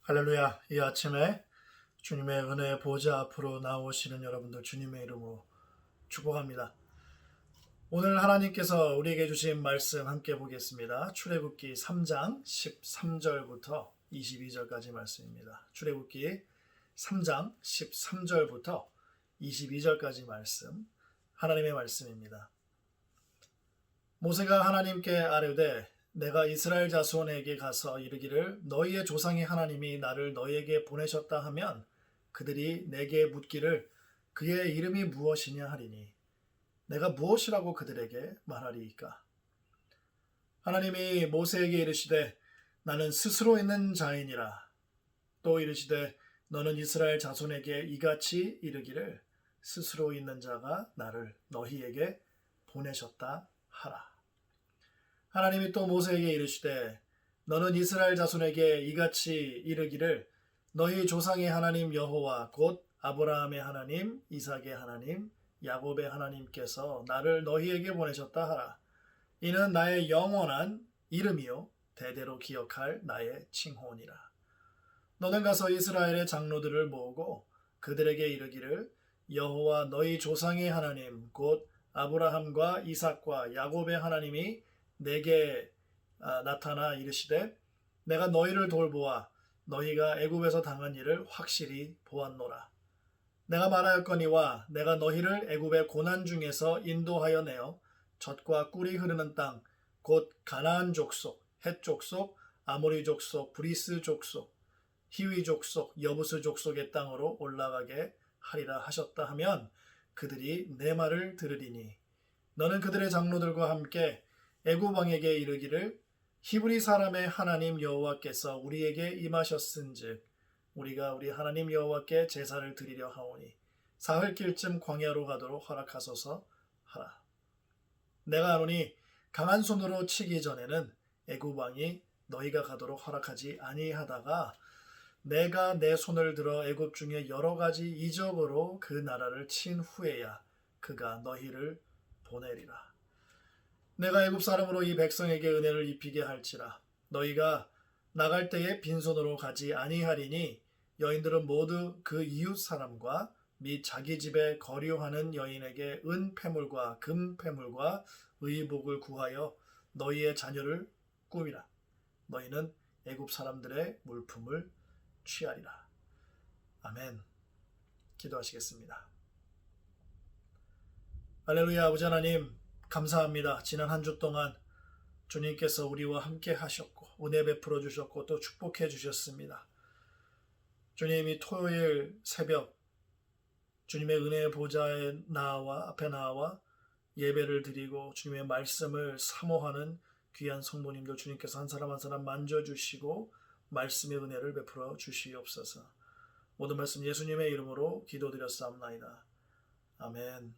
할렐루야. 이 아침에 주님의 은혜의 보좌 앞으로 나오시는 여러분들 주님의 이름으로 축복합니다. 오늘 하나님께서 우리에게 주신 말씀 함께 보겠습니다. 출애굽기 3장 13절부터 22절까지 말씀입니다. 출애굽기 3장 13절부터 22절까지 말씀, 하나님의 말씀입니다. 모세가 하나님께 아뢰되 내가 이스라엘 자손에게 가서 이르기를 너희의 조상의 하나님이 나를 너희에게 보내셨다 하면 그들이 내게 묻기를 그의 이름이 무엇이냐 하리니 내가 무엇이라고 그들에게 말하리이까. 하나님이 모세에게 이르시되 나는 스스로 있는 자이니라. 또 이르시되 너는 이스라엘 자손에게 이같이 이르기를 스스로 있는 자가 나를 너희에게 보내셨다 하라. 하나님이 또 모세에게 이르시되 너는 이스라엘 자손에게 이같이 이르기를 너희 조상의 하나님 여호와 곧 아브라함의 하나님, 이삭의 하나님, 야곱의 하나님께서 나를 너희에게 보내셨다 하라. 이는 나의 영원한 이름이요 대대로 기억할 나의 칭호니라. 너는 가서 이스라엘의 장로들을 모으고 그들에게 이르기를 여호와 너희 조상의 하나님 곧 아브라함과 이삭과 야곱의 하나님이 내게 나타나 이르시되 내가 너희를 돌보아 너희가 애굽에서 당한 일을 확실히 보았노라. 내가 말하였거니와 내가 너희를 애굽의 고난 중에서 인도하여 내어 젖과 꿀이 흐르는 땅 곧 가나안 족속, 헷 족속, 아모리 족속, 브리스 족속, 히위 족속, 여부스 족속의 땅으로 올라가게 하리라 하셨다 하면 그들이 내 말을 들으리니 너는 그들의 장로들과 함께 애굽 왕에게 이르기를 히브리 사람의 하나님 여호와께서 우리에게 임하셨은즉 우리가 우리 하나님 여호와께 제사를 드리려 하오니 사흘길쯤 광야로 가도록 허락하소서 하라. 내가 아노니 강한 손으로 치기 전에는 애굽 왕이 너희가 가도록 허락하지 아니하다가 내가 내 손을 들어 애굽 중에 여러 가지 이적으로 그 나라를 친 후에야 그가 너희를 보내리라. 내가 애굽 사람으로 이 백성에게 은혜를 입히게 할지라. 너희가 나갈 때에 빈손으로 가지 아니하리니 여인들은 모두 그 이웃 사람과 및 자기 집에 거류하는 여인에게 은 패물과 금 패물과 의복을 구하여 너희의 자녀를 꾸미라. 너희는 애굽 사람들의 물품을 취하리라. 아멘. 기도하시겠습니다. 할렐루야. 아버지 하나님 감사합니다. 지난 한 주 동안 주님께서 우리와 함께 하셨고 은혜 베풀어 주셨고 또 축복해 주셨습니다. 주님이 토요일 새벽 주님의 은혜의 보좌에 앞에 나와 예배를 드리고 주님의 말씀을 사모하는 귀한 성도님들 주님께서 한 사람 한 사람 만져주시고 말씀의 은혜를 베풀어 주시옵소서. 모든 말씀 예수님의 이름으로 기도드렸사옵나이다. 아멘.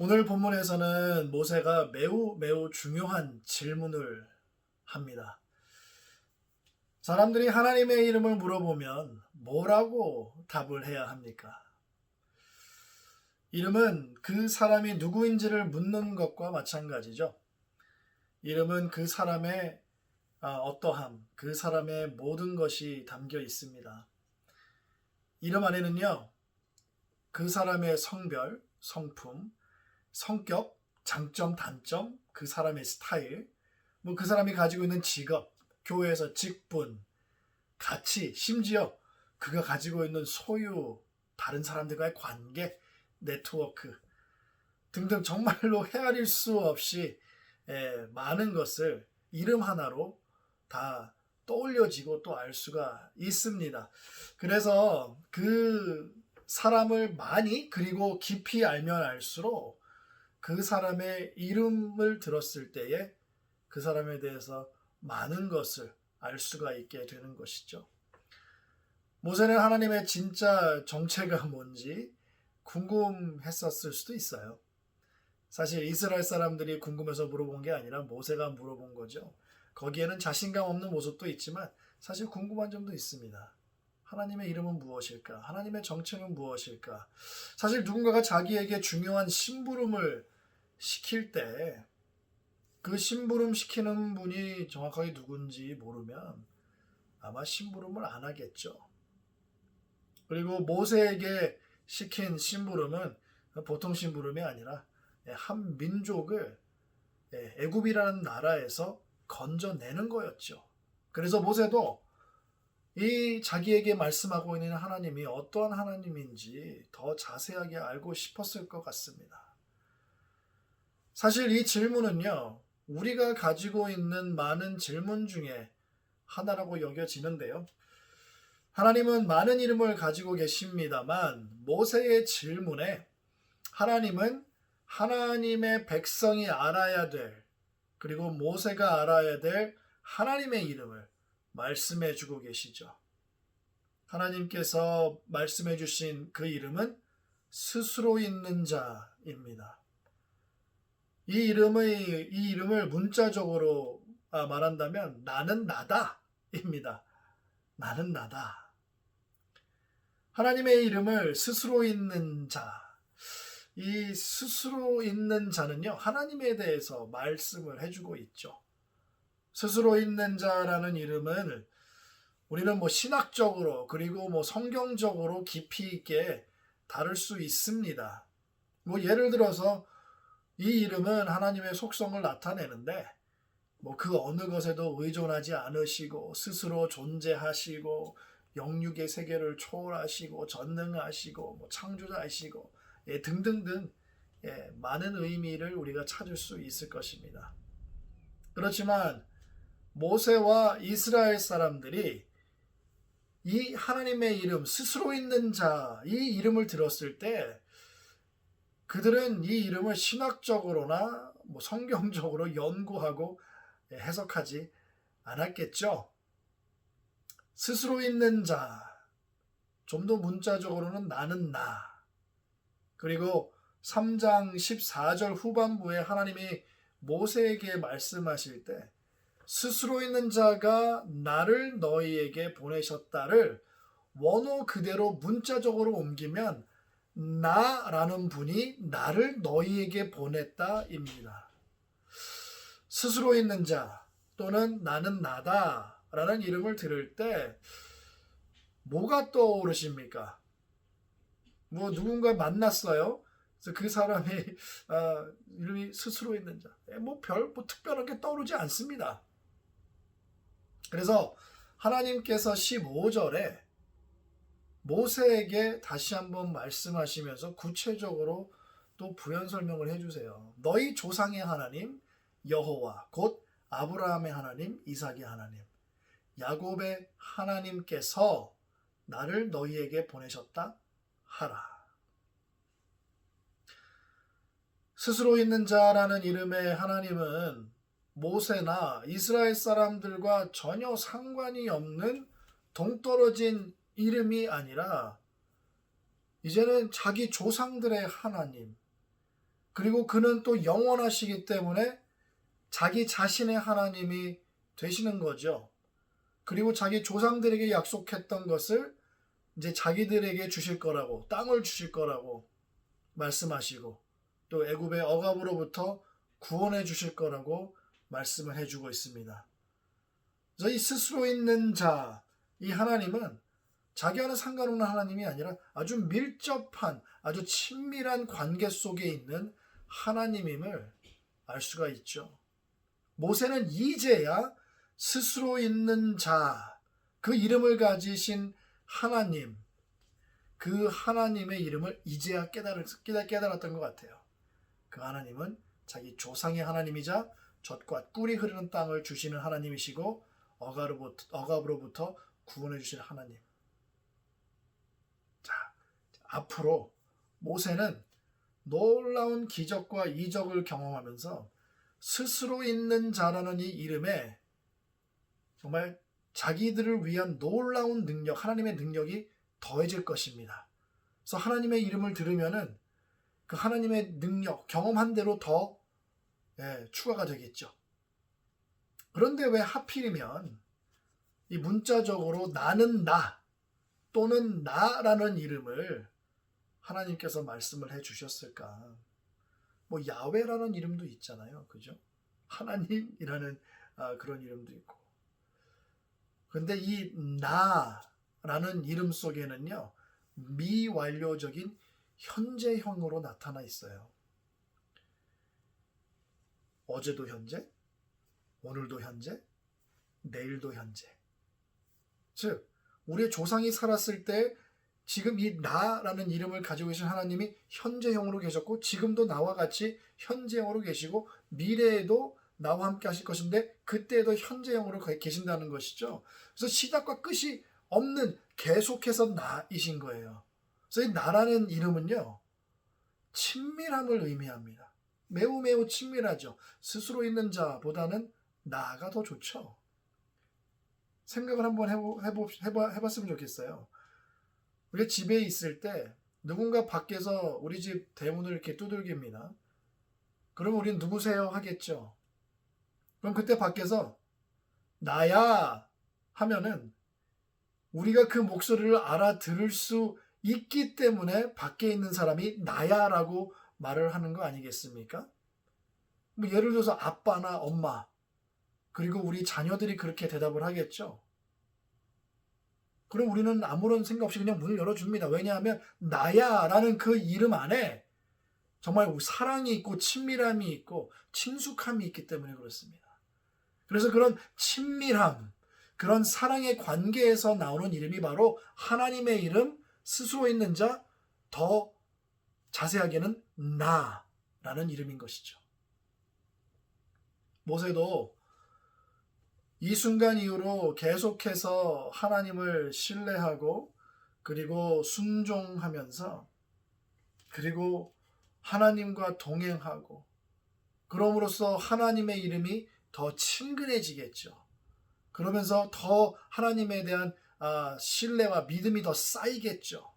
오늘 본문에서는 모세가 매우 중요한 질문을 합니다. 사람들이 하나님의 이름을 물어보면 뭐라고 답을 해야 합니까? 이름은 그 사람이 누구인지를 묻는 것과 마찬가지죠. 이름은 그 사람의 어떠함, 그 사람의 모든 것이 담겨 있습니다. 이름 안에는요, 그 사람의 성별, 성품, 성격, 장점, 단점, 그 사람의 스타일, 그 사람이 가지고 있는 직업, 교회에서 직분, 가치, 심지어 그가 가지고 있는 소유, 다른 사람들과의 관계, 네트워크 등등 정말로 헤아릴 수 없이 많은 것을 이름 하나로 다 떠올려지고 또 알 수가 있습니다. 그래서 그 사람을 많이 그리고 깊이 알면 알수록 그 사람의 이름을 들었을 때에 그 사람에 대해서 많은 것을 알 수가 있게 되는 것이죠. 모세는 하나님의 진짜 정체가 뭔지 궁금했었을 수도 있어요. 사실 이스라엘 사람들이 궁금해서 물어본 게 아니라 모세가 물어본 거죠. 거기에는 자신감 없는 모습도 있지만 사실 궁금한 점도 있습니다. 하나님의 이름은 무엇일까? 하나님의 정체는 무엇일까? 사실 누군가가 자기에게 중요한 심부름을 시킬 때 그 심부름 시키는 분이 정확하게 누군지 모르면 아마 심부름을 안 하겠죠. 그리고 모세에게 시킨 심부름은 보통 심부름이 아니라 한 민족을 애굽이라는 나라에서 건져내는 거였죠. 그래서 모세도 이 자기에게 말씀하고 있는 하나님이 어떠한 하나님인지 더 자세하게 알고 싶었을 것 같습니다. 사실 이 질문은요, 우리가 가지고 있는 많은 질문 중에 하나라고 여겨지는데요. 하나님은 많은 이름을 가지고 계십니다만 모세의 질문에 하나님은 하나님의 백성이 알아야 될, 그리고 모세가 알아야 될 하나님의 이름을 말씀해 주고 계시죠. 하나님께서 말씀해 주신 그 이름은 스스로 있는 자입니다. 이 이름을 문자적으로 말한다면 나는 나다입니다. 나는 나다. 하나님의 이름을 스스로 있는 자. 이 스스로 있는 자는요, 하나님에 대해서 말씀을 해주고 있죠. 스스로 있는 자라는 이름은 우리는 신학적으로 그리고 성경적으로 깊이 있게 다룰 수 있습니다. 예를 들어서 이 이름은 하나님의 속성을 나타내는데 그 어느 것에도 의존하지 않으시고 스스로 존재하시고 영육의 세계를 초월하시고 전능하시고 창조자이시고 등등등 많은 의미를 우리가 찾을 수 있을 것입니다. 그렇지만 모세와 이스라엘 사람들이 이 하나님의 이름, 스스로 있는 자, 이 이름을 들었을 때 그들은 이 이름을 신학적으로나 성경적으로 연구하고 해석하지 않았겠죠. 스스로 있는 자, 좀 더 문자적으로는 나는 나. 그리고 3장 14절 후반부에 하나님이 모세에게 말씀하실 때 스스로 있는 자가 나를 너희에게 보내셨다를 원어 그대로 문자적으로 옮기면 나라는 분이 나를 너희에게 보냈다입니다. 스스로 있는 자 또는 나는 나다라는 이름을 들을 때 뭐가 떠오르십니까? 누군가 만났어요. 그래서 그 사람의 이름이 스스로 있는 자. 특별한 게 떠오르지 않습니다. 그래서 하나님께서 15절에 모세에게 다시 한번 말씀하시면서 구체적으로 또 부연 설명을 해주세요. 너희 조상의 하나님 여호와 곧 아브라함의 하나님, 이삭의 하나님, 야곱의 하나님께서 나를 너희에게 보내셨다 하라. 스스로 있는 자라는 이름의 하나님은 모세나 이스라엘 사람들과 전혀 상관이 없는 동떨어진 이름이 아니라 이제는 자기 조상들의 하나님, 그리고 그는 또 영원하시기 때문에 자기 자신의 하나님이 되시는 거죠. 그리고 자기 조상들에게 약속했던 것을 이제 자기들에게 주실 거라고, 땅을 주실 거라고 말씀하시고 또 애굽의 억압으로부터 구원해 주실 거라고 말씀을 해주고 있습니다. 그래서 이 스스로 있는 자, 이 하나님은 자기와는 상관없는 하나님이 아니라 아주 밀접한, 아주 친밀한 관계 속에 있는 하나님임을 알 수가 있죠. 모세는 이제야 스스로 있는 자, 그 이름을 가지신 하나님, 그 하나님의 이름을 이제야 깨달았던 것 같아요. 그 하나님은 자기 조상의 하나님이자 젖과 꿀이 흐르는 땅을 주시는 하나님이시고 억압으로부터 구원해 주실 하나님. 자, 앞으로 모세는 놀라운 기적과 이적을 경험하면서 스스로 있는 자라는 이 이름에 정말 자기들을 위한 놀라운 능력, 하나님의 능력이 더해질 것입니다. 그래서 하나님의 이름을 들으면은 그 하나님의 능력, 경험한 대로 더 추가가 되겠죠. 그런데 왜 하필이면 이 문자적으로 나는 나 또는 나라는 이름을 하나님께서 말씀을 해 주셨을까? 야훼라는 이름도 있잖아요. 그죠? 하나님이라는 그런 이름도 있고. 근데 이 나라는 이름 속에는요, 미완료적인 현재형으로 나타나 있어요. 어제도 현재, 오늘도 현재, 내일도 현재. 즉, 우리의 조상이 살았을 때 지금 이 나라는 이름을 가지고 계신 하나님이 현재형으로 계셨고, 지금도 나와 같이 현재형으로 계시고, 미래에도 나와 함께 하실 것인데 그때에도 현재형으로 계신다는 것이죠. 그래서 시작과 끝이 없는 계속해서 나이신 거예요. 그래서 이 나라는 이름은요, 친밀함을 의미합니다. 매우 매우 친밀하죠. 스스로 있는 자보다는 나가 더 좋죠. 생각을 한번 해봤으면 좋겠어요. 우리가 집에 있을 때 누군가 밖에서 우리 집 대문을 이렇게 두들깁니다. 그러면 우리는 누구세요? 하겠죠. 그럼 그때 밖에서 나야 하면은 우리가 그 목소리를 알아들을 수 있기 때문에 밖에 있는 사람이 나야라고 말을 하는 거 아니겠습니까? 뭐 예를 들어서 아빠나 엄마, 그리고 우리 자녀들이 그렇게 대답을 하겠죠. 그럼 우리는 아무런 생각 없이 그냥 문을 열어줍니다. 왜냐하면 나야라는 그 이름 안에 정말 사랑이 있고 친밀함이 있고 친숙함이 있기 때문에 그렇습니다. 그래서 그런 친밀함, 그런 사랑의 관계에서 나오는 이름이 바로 하나님의 이름, 스스로 있는 자, 더 자세하게는 나라는 이름인 것이죠. 모세도 이 순간 이후로 계속해서 하나님을 신뢰하고 그리고 순종하면서 그리고 하나님과 동행하고 그럼으로써 하나님의 이름이 더 친근해지겠죠. 그러면서 더 하나님에 대한 신뢰와 믿음이 더 쌓이겠죠.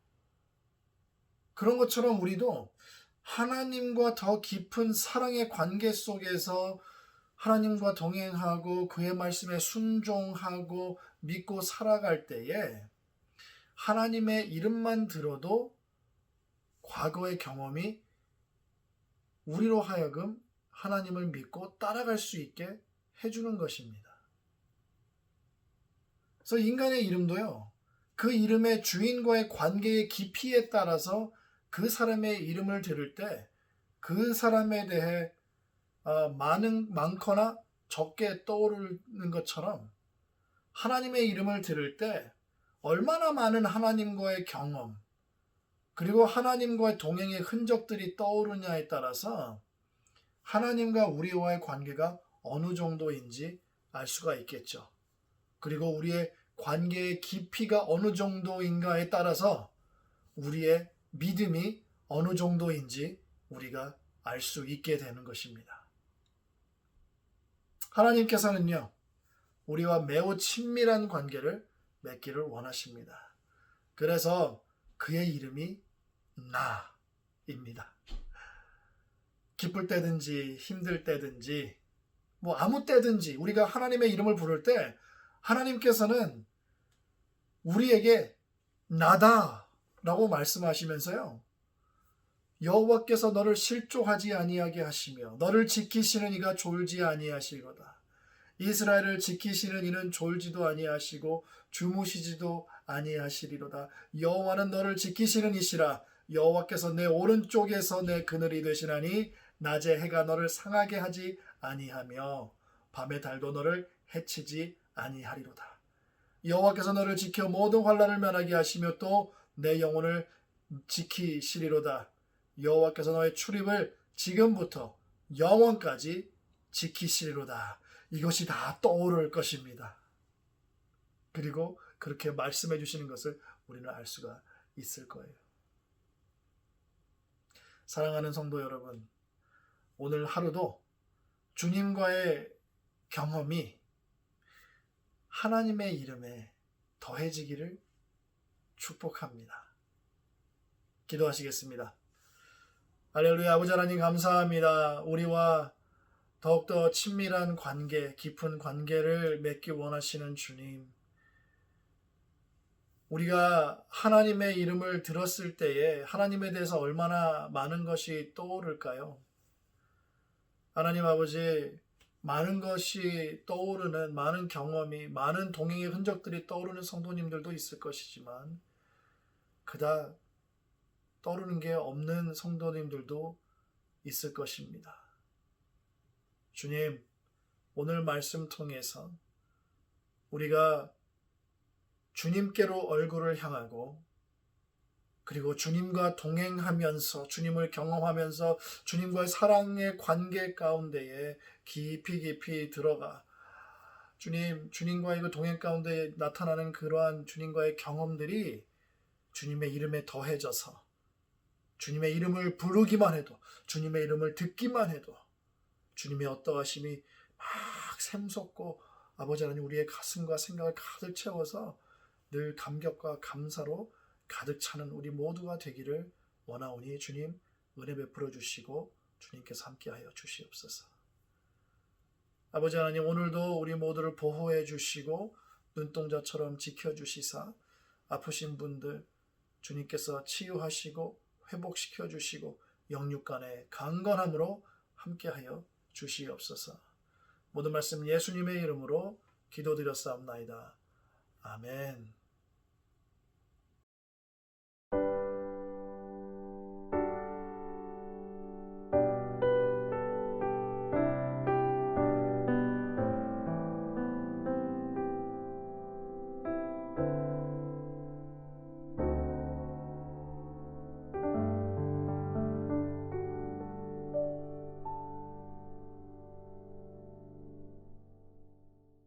그런 것처럼 우리도 하나님과 더 깊은 사랑의 관계 속에서 하나님과 동행하고 그의 말씀에 순종하고 믿고 살아갈 때에 하나님의 이름만 들어도 과거의 경험이 우리로 하여금 하나님을 믿고 따라갈 수 있게 해주는 것입니다. 그래서 인간의 이름도요, 그 이름의 주인과의 관계의 깊이에 따라서 그 사람의 이름을 들을 때 그 사람에 대해 많거나 적게 떠오르는 것처럼 하나님의 이름을 들을 때 얼마나 많은 하나님과의 경험 그리고 하나님과의 동행의 흔적들이 떠오르냐에 따라서 하나님과 우리와의 관계가 어느 정도인지 알 수가 있겠죠. 그리고 우리의 관계의 깊이가 어느 정도인가에 따라서 우리의 믿음이 어느 정도인지 우리가 알 수 있게 되는 것입니다. 하나님께서는요, 우리와 매우 친밀한 관계를 맺기를 원하십니다. 그래서 그의 이름이 나입니다. 기쁠 때든지 힘들 때든지 뭐 아무 때든지 우리가 하나님의 이름을 부를 때 하나님께서는 우리에게 나다라고 말씀하시면서요, 여호와께서 너를 실족하지 아니하게 하시며 너를 지키시는 이가 졸지 아니하시거다. 이스라엘을 지키시는 이는 졸지도 아니하시고 주무시지도 아니하시리로다. 여호와는 너를 지키시는 이시라. 여호와께서 내 오른쪽에서 내 그늘이 되시나니 낮에 해가 너를 상하게 하지 아니하며 밤의 달도 너를 해치지 아니하리로다. 여호와께서 너를 지켜 모든 환난을 면하게 하시며 또 내 영혼을 지키시리로다. 여호와께서 너의 출입을 지금부터 영원까지 지키시리로다. 이것이 다 떠오를 것입니다. 그리고 그렇게 말씀해 주시는 것을 우리는 알 수가 있을 거예요. 사랑하는 성도 여러분, 오늘 하루도 주님과의 경험이 하나님의 이름에 더해지기를 축복합니다. 기도하시겠습니다. 할렐루야. 아버지 하나님 감사합니다. 우리와 더욱더 친밀한 관계, 깊은 관계를 맺기 원하시는 주님, 우리가 하나님의 이름을 들었을 때에 하나님에 대해서 얼마나 많은 것이 떠오를까요? 하나님 아버지, 많은 것이 떠오르는, 많은 경험이, 많은 동행의 흔적들이 떠오르는 성도님들도 있을 것이지만 그닥 떠오르는 게 없는 성도님들도 있을 것입니다. 주님, 오늘 말씀 통해서 우리가 주님께로 얼굴을 향하고 그리고 주님과 동행하면서 주님을 경험하면서 주님과의 사랑의 관계 가운데에 깊이 들어가 주님과의 그 동행 가운데 나타나는 그러한 주님과의 경험들이 주님의 이름에 더해져서 주님의 이름을 부르기만 해도 주님의 이름을 듣기만 해도 주님의 어떠하심이 막 샘솟고 아버지 하나님 우리의 가슴과 생각을 가득 채워서 늘 감격과 감사로 가득 차는 우리 모두가 되기를 원하오니 주님 은혜 베풀어 주시고 주님께서 함께하여 주시옵소서. 아버지 하나님 오늘도 우리 모두를 보호해 주시고 눈동자처럼 지켜주시사 아프신 분들 주님께서 치유하시고 회복시켜 주시고 영육간의 강건함으로 함께하여 주시옵소서. 모든 말씀 예수님의 이름으로 기도드렸사옵나이다. 아멘.